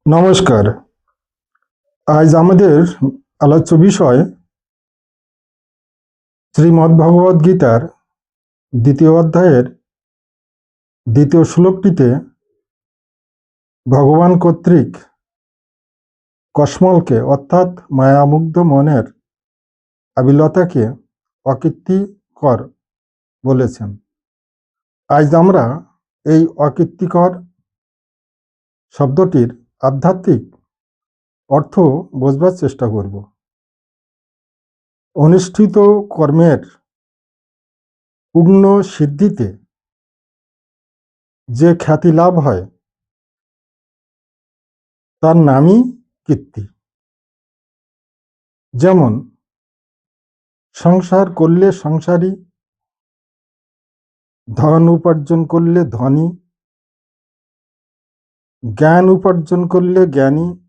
নমস্কার। আজ আমাদের আলোচ্য বিষয় শ্রীমদ্ভগবদ্গীতার দ্বিতীয় অধ্যায়ের দ্বিতীয় শ্লোকটিতে ভগবান কর্তৃক কসমলকে অর্থাৎ মায়ামুগ্ধ মনের আবিলতাকে অকীর্তিকর বলেছেন। আজ আমরা এই অকীর্তিকর শব্দটির আধ্যাত্মিক অর্থ বোঝবার চেষ্টা করব। অনুষ্ঠিত কর্মের পূর্ণ সিদ্ধিতে যে খ্যাতি লাভ হয় তার নামই কীর্তি। যেমন সংসার করলে সংসারী, ধন উপার্জন করলে ধনী, জ্ঞান উপার্জন করলে জ্ঞানী,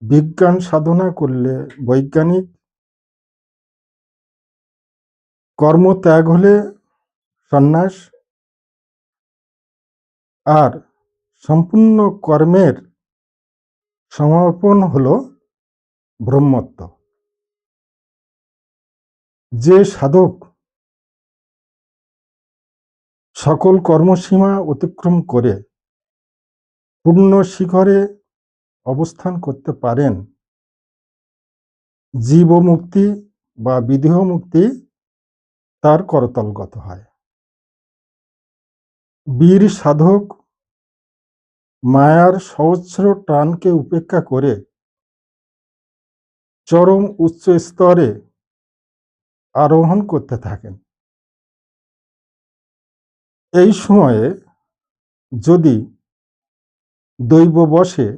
বিজ্ঞান সাধনা করলে বৈজ্ঞানিক, কর্মত্যাগ হলে সন্ন্যাস, আর সম্পূর্ণ কর্মের সমাপন হল ব্রহ্মত্ব। যে সাধক সকল কর্মসীমা অতিক্রম করে পূর্ণ শিখরে অবস্থান করতে পারেন, জীব মুক্তি বা বিদেহ মুক্তি তার করতলগত হয়। বীর সাধক মায়ার সহস্র টানকে উপেক্ষা করে চরম উচ্চ স্তরে আরোহণ করতে থাকেন। এই সময়ে যদি দৈববশে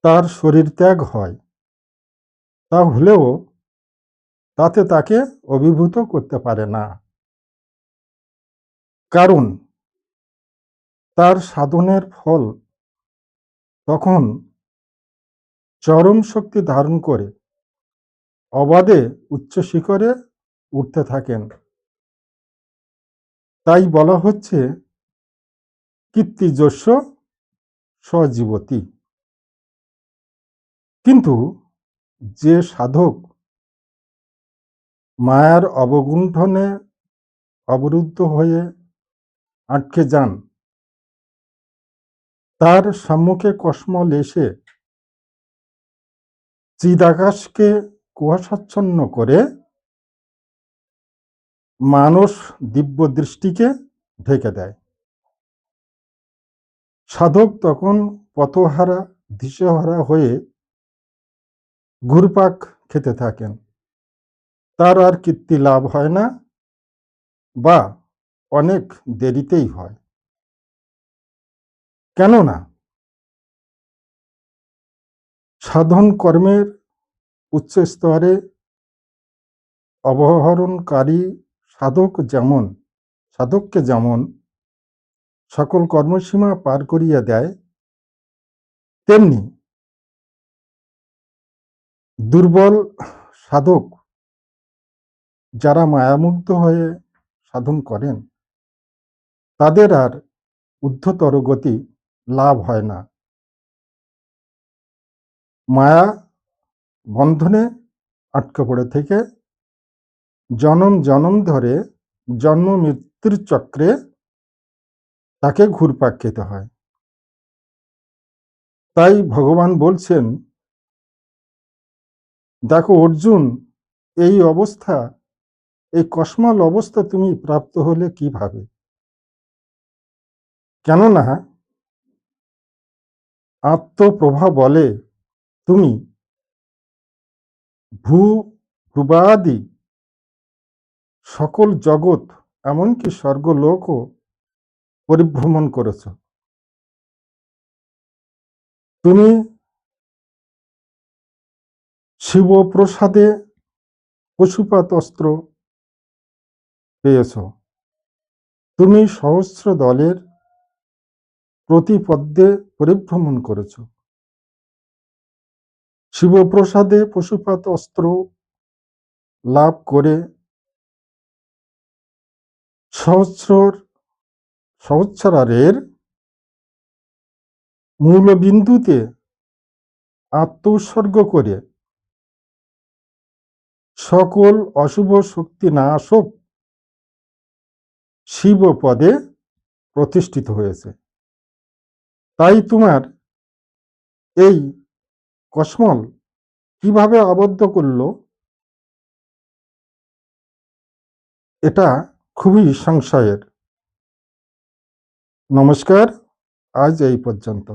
তার শরীর ত্যাগ হয়, তাহলেও তাতে তাকে অভিভূত করতে পারে না, কারণ তার সাধনের ফল তখন চরম শক্তি ধারণ করে অবাধে উচ্চ শিখরে উঠতে থাকেন। তাই বলা হচ্ছে কীর্তিযস্য স্বজীবতি। কিন্তু যে সাধক মায়ার অবগুণ্ঠনে অবরুদ্ধ হয়ে আটকে যান, তার সম্মুখে কসমল এসে চিদাকাশকে কুয়াশাচ্ছন্ন করে মানস দিব্য দৃষ্টিকে ঢেকে দেয়। সাধক তখন পথহারা দিশেহারা হয়ে ঘুরপাক খেতে থাকেন। তার আর কীর্তি লাভ হয় না, বা অনেক দেরিতেই হয়। কেননা সাধন কর্মের উচ্চ স্তরে অবরোহণকারী সাধককে যেমন সকল কর্মসীমা পার করিয়া দেয়, তেমনি দুর্বল সাধক যারা মায়ামুগ্ধ হয়ে সাধন করেন, তাদের আর ঊর্ধ্বতর গতি লাভ হয় না। মায়া বন্ধনে আটকে পড়ে থেকে জনম জনম ধরে জন্ম মৃত্যুর চক্রে তাকে ঘুরপাক খেতে হয়। তাই ভগবান বলছেন, দেখো অর্জুন, এই অবস্থা, এই কসমল অবস্থা তুমি প্রাপ্ত হলে কিভাবে? কেননা আত্মপ্রভা বলে তুমি ভূ-ভুবাদি সকল জগৎ, এমনকি স্বর্গলোকও পরিভ্রমণ করেছ। তুমি শিবপ্রসাদে পশুপাত অস্ত্র পেয়েছ। তুমি সহস্র দলের প্রতিপদ্যে পরিভ্রমণ করেছ। শিবপ্রসাদে পশুপাত অস্ত্র লাভ করে সহস্রারের মূলবিন্দুতে আত্মোৎসর্গ করে সকল অশুভ শক্তি নাশক শিব পদে প্রতিষ্ঠিত হয়েছে। তাই তোমার এই কসমল কিভাবে আবদ্ধ করলো, এটা খুবই সংশয়ের। নমস্কার, আজ এই পর্যন্ত।